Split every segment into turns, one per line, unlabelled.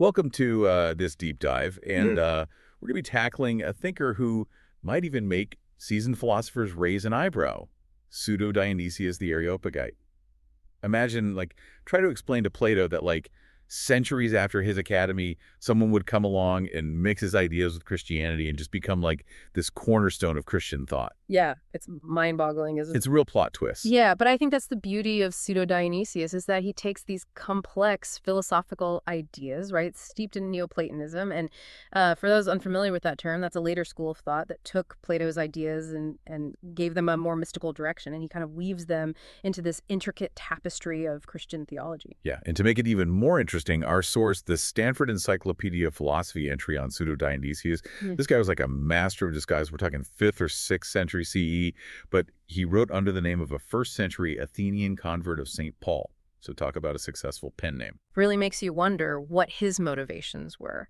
Welcome to this deep dive, and we're going to be tackling a thinker who might even make seasoned philosophers raise an eyebrow, Pseudo-Dionysius the Areopagite. Imagine, try to explain to Plato that, centuries after his academy, someone would come along and mix his ideas with Christianity and just become, this cornerstone of Christian thought.
Yeah, it's mind-boggling, isn't it?
It's a real plot twist.
Yeah, but I think that's the beauty of Pseudo-Dionysius is that he takes these complex philosophical ideas, right, steeped in Neoplatonism. And for those unfamiliar with that term, that's a later school of thought that took Plato's ideas and gave them a more mystical direction. And he kind of weaves them into this intricate tapestry of Christian theology.
Yeah, and to make it even more interesting, our source, the Stanford Encyclopedia of Philosophy entry on Pseudo-Dionysius, this guy was like a master of disguise. We're talking 5th or 6th century CE, but he wrote under the name of a 1st century Athenian convert of St. Paul. So talk about a successful pen name.
Really makes you wonder what his motivations were,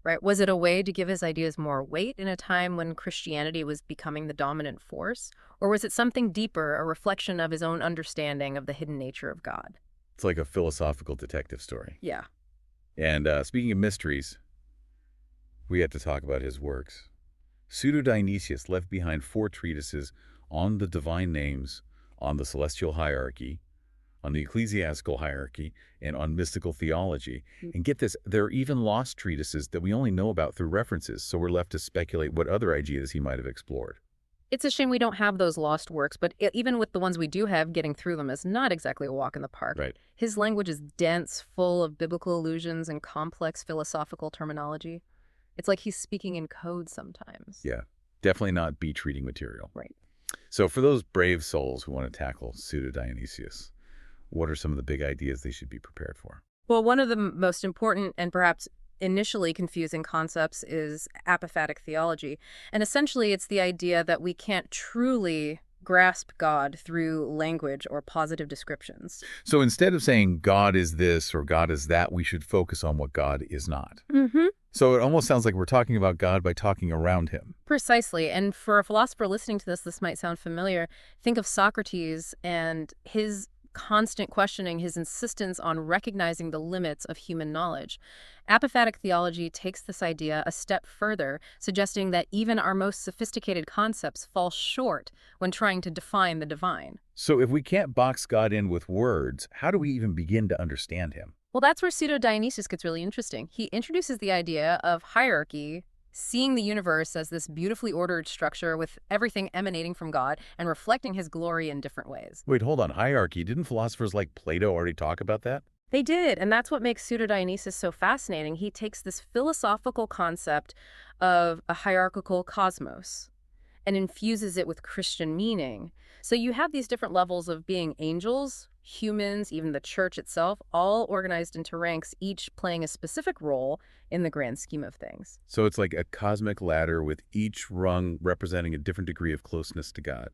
right? Was it a way to give his ideas more weight in a time when Christianity was becoming the dominant force? Or was it something deeper, a reflection of his own understanding of the hidden nature of God?
It's like a philosophical detective story.
Yeah.
And speaking of mysteries, we had to talk about his works. Pseudo-Dionysius left behind 4 treatises on the divine names, on the celestial hierarchy, on the ecclesiastical hierarchy, and on mystical theology. And get this, there are even lost treatises that we only know about through references, so we're left to speculate what other ideas he might have explored.
It's a shame we don't have those lost works, but even with the ones we do have, getting through them is not exactly a walk in the park.
Right.
His language is dense, full of biblical allusions and complex philosophical terminology. It's like he's speaking in code sometimes.
Yeah, definitely not beach reading material.
Right.
So for those brave souls who want to tackle Pseudo-Dionysius, what are some of the big ideas they should be prepared for?
Well, one of the most important and perhaps initially confusing concepts is apophatic theology. And essentially, it's the idea that we can't truly grasp God through language or positive descriptions.
So instead of saying God is this or God is that, we should focus on what God is not.
Mm-hmm.
So it almost sounds like we're talking about God by talking around him.
Precisely. And for a philosopher listening to this might sound familiar. Think of Socrates and his constant questioning, his insistence on recognizing the limits of human knowledge. Apophatic theology takes this idea a step further, suggesting that even our most sophisticated concepts fall short when trying to define the divine.
So if we can't box God in with words, how do we even begin to understand him?
Well, that's where Pseudo-Dionysius gets really interesting. He introduces the idea of hierarchy, seeing the universe as this beautifully ordered structure with everything emanating from God and reflecting his glory in different ways.
Wait, hold on. Hierarchy. Didn't philosophers like Plato already talk about that?
They did, and that's what makes Pseudo-Dionysius so fascinating. He takes this philosophical concept of a hierarchical cosmos and infuses it with Christian meaning. So you have these different levels of being angels, humans, even the church itself, all organized into ranks, each playing a specific role in the grand scheme of things.
So it's like a cosmic ladder with each rung representing a different degree of closeness to God.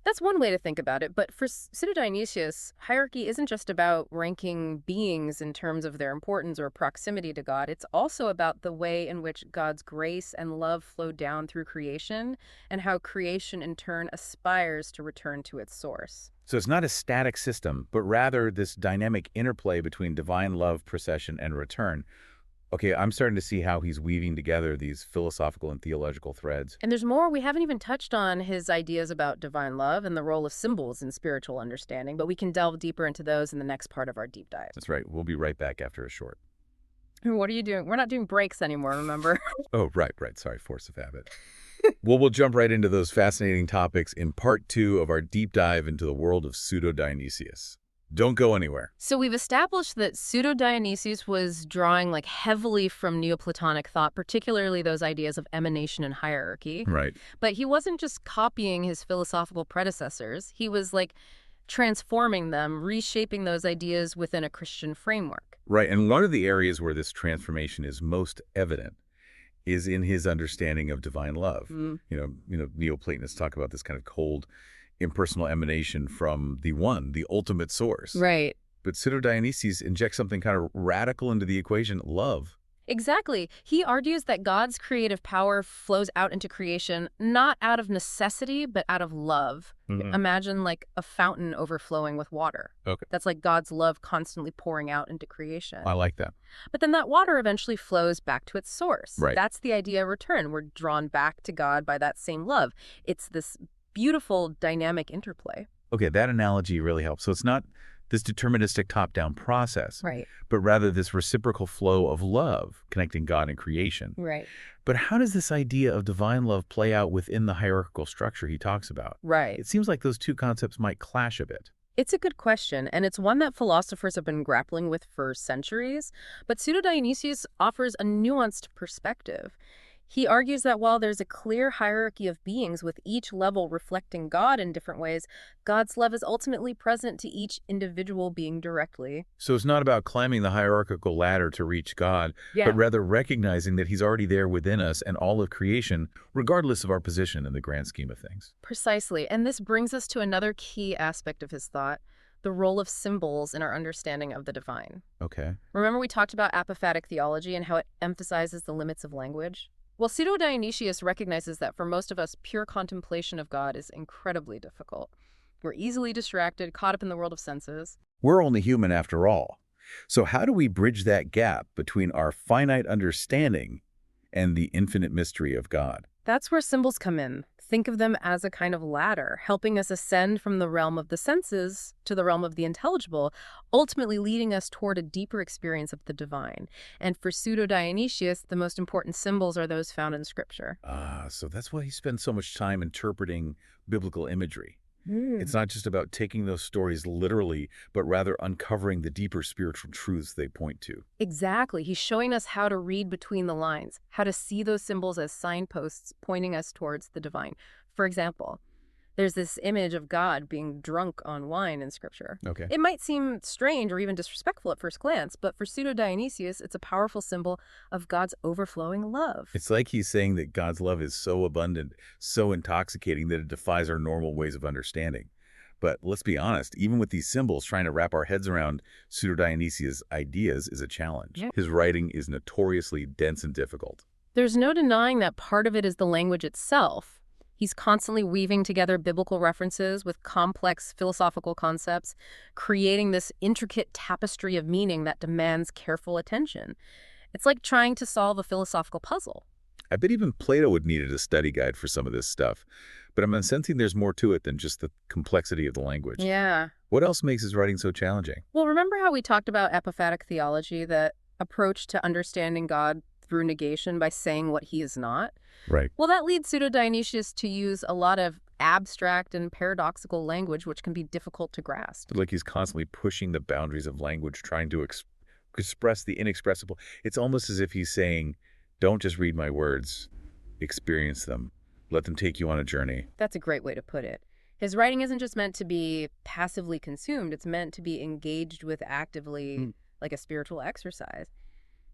That's one way to think about it, but for Pseudo-Dionysius, hierarchy isn't just about ranking beings in terms of their importance or proximity to God. It's also about the way in which God's grace and love flow down through creation and how creation in turn aspires to return to its source.
So it's not a static system, but rather this dynamic interplay between divine love, procession, and return. Okay, I'm starting to see how he's weaving together these philosophical and theological threads.
And there's more. We haven't even touched on his ideas about divine love and the role of symbols in spiritual understanding, but we can delve deeper into those in the next part of our deep dive.
That's right. We'll be right back after a short.
What are you doing? We're not doing breaks anymore, remember?
Oh, right. Sorry, force of habit. Well, we'll jump right into those fascinating topics in part 2 of our deep dive into the world of Pseudo-Dionysius. Don't go anywhere.
So we've established that Pseudo-Dionysius was drawing heavily from Neoplatonic thought, particularly those ideas of emanation and hierarchy.
Right.
But he wasn't just copying his philosophical predecessors. He was transforming them, reshaping those ideas within a Christian framework.
Right. And one of the areas where this transformation is most evident is in his understanding of divine love. Neoplatonists talk about this kind of cold, impersonal emanation from the one, the ultimate source.
Right.
But Pseudo-Dionysius injects something kind of radical into the equation, love.
Exactly. He argues that God's creative power flows out into creation, not out of necessity, but out of love.
Hmm.
Imagine like a fountain overflowing with water.
Okay.
That's like God's love constantly pouring out into creation.
I like that.
But then that water eventually flows back to its source.
Right.
That's the idea of return. We're drawn back to God by that same love. It's this beautiful dynamic interplay.
Okay, that analogy really helps. So it's not this deterministic top-down process,
Right.
but rather this reciprocal flow of love connecting God and creation.
Right.
But how does this idea of divine love play out within the hierarchical structure he talks about?
Right.
It seems like those two concepts might clash a bit.
It's a good question, and it's one that philosophers have been grappling with for centuries, but Pseudo-Dionysius offers a nuanced perspective. He argues that while there's a clear hierarchy of beings with each level reflecting God in different ways, God's love is ultimately present to each individual being directly.
So it's not about climbing the hierarchical ladder to reach God,
Yeah.
but rather recognizing that he's already there within us and all of creation, regardless of our position in the grand scheme of things.
Precisely, and this brings us to another key aspect of his thought, the role of symbols in our understanding of the divine.
Okay.
Remember we talked about apophatic theology and how it emphasizes the limits of language? Well, Pseudo-Dionysius recognizes that for most of us, pure contemplation of God is incredibly difficult. We're easily distracted, caught up in the world of senses.
We're only human after all. So how do we bridge that gap between our finite understanding and the infinite mystery of God?
That's where symbols come in. Think of them as a kind of ladder, helping us ascend from the realm of the senses to the realm of the intelligible, ultimately leading us toward a deeper experience of the divine. And for Pseudo-Dionysius, the most important symbols are those found in Scripture.
So that's why he spends so much time interpreting biblical imagery. It's not just about taking those stories literally, but rather uncovering the deeper spiritual truths they point to.
Exactly. He's showing us how to read between the lines, how to see those symbols as signposts pointing us towards the divine. For example, there's this image of God being drunk on wine in Scripture.
Okay.
It might seem strange or even disrespectful at first glance, but for Pseudo-Dionysius, it's a powerful symbol of God's overflowing love.
It's like he's saying that God's love is so abundant, so intoxicating that it defies our normal ways of understanding. But let's be honest, even with these symbols, trying to wrap our heads around Pseudo-Dionysius' ideas is a challenge.
Yeah.
His writing is notoriously dense and difficult.
There's no denying that part of it is the language itself. He's constantly weaving together biblical references with complex philosophical concepts, creating this intricate tapestry of meaning that demands careful attention. It's like trying to solve a philosophical puzzle.
I bet even Plato would needed a study guide for some of this stuff. But I'm sensing there's more to it than just the complexity of the language.
Yeah.
What else makes his writing so challenging?
Well, remember how we talked about apophatic theology, that approach to understanding God through negation by saying what he is not?
Right.
Well, that leads Pseudo-Dionysius to use a lot of abstract and paradoxical language, which can be difficult to grasp.
Like he's constantly pushing the boundaries of language, trying to express the inexpressible. It's almost as if he's saying, don't just read my words, experience them. Let them take you on a journey.
That's a great way to put it. His writing isn't just meant to be passively consumed, it's meant to be engaged with actively, like a spiritual exercise.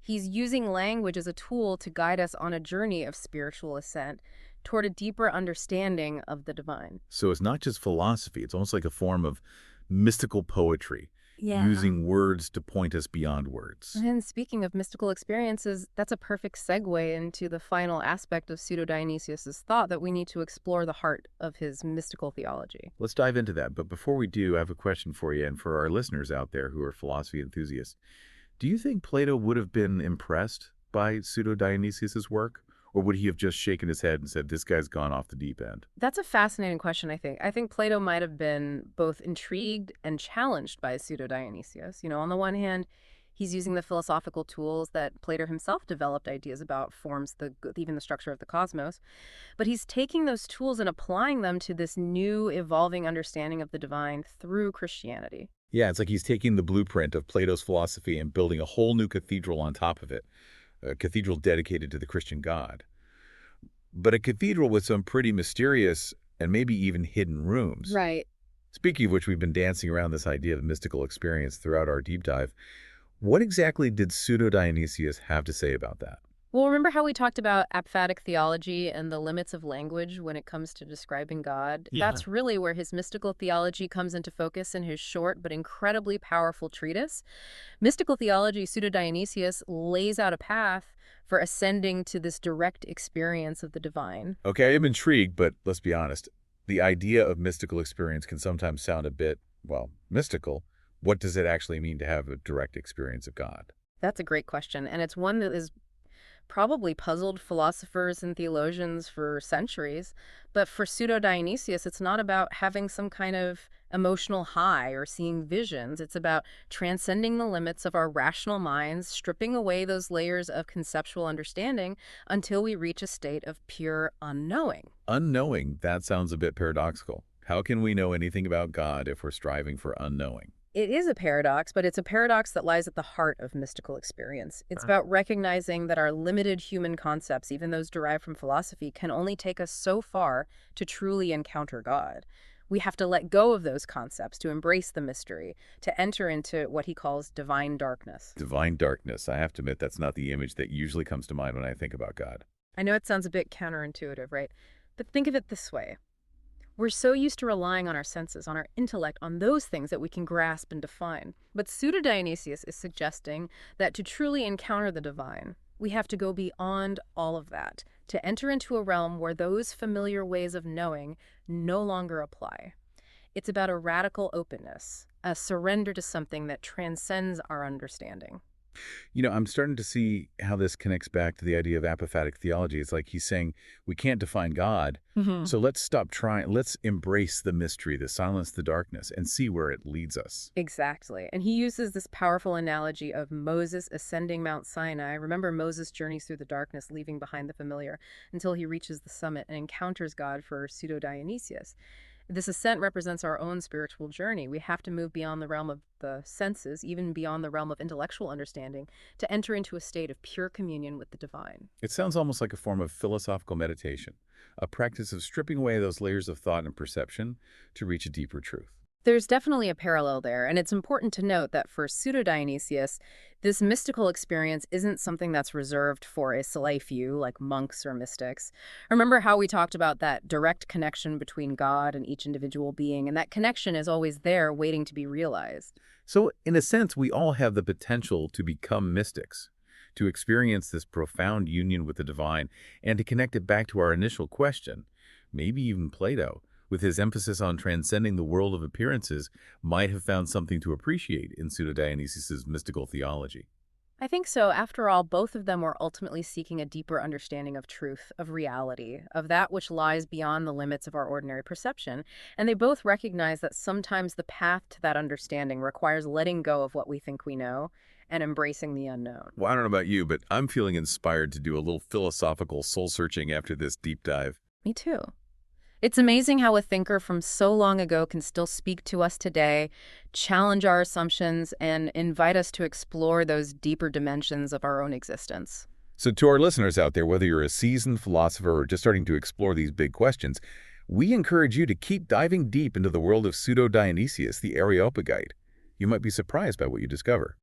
He's using language as a tool to guide us on a journey of spiritual ascent toward a deeper understanding of the divine.
So it's not just philosophy. It's almost like a form of mystical poetry, using words to point us beyond words.
And speaking of mystical experiences, that's a perfect segue into the final aspect of Pseudo-Dionysius' thought, that we need to explore the heart of his mystical theology.
Let's dive into that. But before we do, I have a question for you and for our listeners out there who are philosophy enthusiasts. Do you think Plato would have been impressed by Pseudo-Dionysius' work? Or would he have just shaken his head and said, this guy's gone off the deep end?
That's a fascinating question, I think. I think Plato might have been both intrigued and challenged by Pseudo-Dionysius. On the one hand, he's using the philosophical tools that Plato himself developed ideas about, forms, even the structure of the cosmos. But he's taking those tools and applying them to this new, evolving understanding of the divine through Christianity.
Yeah, it's like he's taking the blueprint of Plato's philosophy and building a whole new cathedral on top of it. A cathedral dedicated to the Christian God. But a cathedral with some pretty mysterious and maybe even hidden rooms.
Right.
Speaking of which, we've been dancing around this idea of mystical experience throughout our deep dive. What exactly did Pseudo-Dionysius have to say about that?
Well, remember how we talked about apophatic theology and the limits of language when it comes to describing God?
Yeah.
That's really where his mystical theology comes into focus in his short but incredibly powerful treatise. Mystical theology, Pseudo-Dionysius, lays out a path for ascending to this direct experience of the divine.
Okay, I'm intrigued, but let's be honest. The idea of mystical experience can sometimes sound a bit, well, mystical. What does it actually mean to have a direct experience of God?
That's a great question, and it's one that is probably puzzled philosophers and theologians for centuries. But for Pseudo Dionysius, it's not about having some kind of emotional high or seeing visions. It's about transcending the limits of our rational minds, stripping away those layers of conceptual understanding until we reach a state of pure unknowing.
Unknowing, that sounds a bit paradoxical. How can we know anything about God if we're striving for unknowing?
It is a paradox, but it's a paradox that lies at the heart of mystical experience. It's
Uh,
about recognizing that our limited human concepts, even those derived from philosophy, can only take us so far to truly encounter God. We have to let go of those concepts to embrace the mystery, to enter into what he calls divine darkness.
Divine darkness. I have to admit, that's not the image that usually comes to mind when I think about God.
I know it sounds a bit counterintuitive, right? But think of it this way. We're so used to relying on our senses, on our intellect, on those things that we can grasp and define. But Pseudo-Dionysius is suggesting that to truly encounter the divine, we have to go beyond all of that, to enter into a realm where those familiar ways of knowing no longer apply. It's about a radical openness, a surrender to something that transcends our understanding.
I'm starting to see how this connects back to the idea of apophatic theology. It's like he's saying we can't define God,
Mhm.
so let's stop trying. Let's embrace the mystery, the silence, the darkness, and see where it leads us.
Exactly. And he uses this powerful analogy of Moses ascending Mount Sinai. Remember, Moses journeys through the darkness, leaving behind the familiar, until he reaches the summit and encounters God for Pseudo Dionysius. This ascent represents our own spiritual journey. We have to move beyond the realm of the senses, even beyond the realm of intellectual understanding, to enter into a state of pure communion with the divine.
It sounds almost like a form of philosophical meditation, a practice of stripping away those layers of thought and perception to reach a deeper truth.
There's definitely a parallel there, and it's important to note that for Pseudo-Dionysius, this mystical experience isn't something that's reserved for a select few, like monks or mystics. Remember how we talked about that direct connection between God and each individual being, and that connection is always there waiting to be realized.
So, in a sense, we all have the potential to become mystics, to experience this profound union with the divine, and to connect it back to our initial question. Maybe even Plato, with his emphasis on transcending the world of appearances, might have found something to appreciate in Pseudo-Dionysius' mystical theology.
I think so. After all, both of them were ultimately seeking a deeper understanding of truth, of reality, of that which lies beyond the limits of our ordinary perception. And they both recognize that sometimes the path to that understanding requires letting go of what we think we know and embracing the unknown.
Well, I don't know about you, but I'm feeling inspired to do a little philosophical soul-searching after this deep dive.
Me too. It's amazing how a thinker from so long ago can still speak to us today, challenge our assumptions, and invite us to explore those deeper dimensions of our own existence.
So to our listeners out there, whether you're a seasoned philosopher or just starting to explore these big questions, we encourage you to keep diving deep into the world of Pseudo-Dionysius, the Areopagite. You might be surprised by what you discover.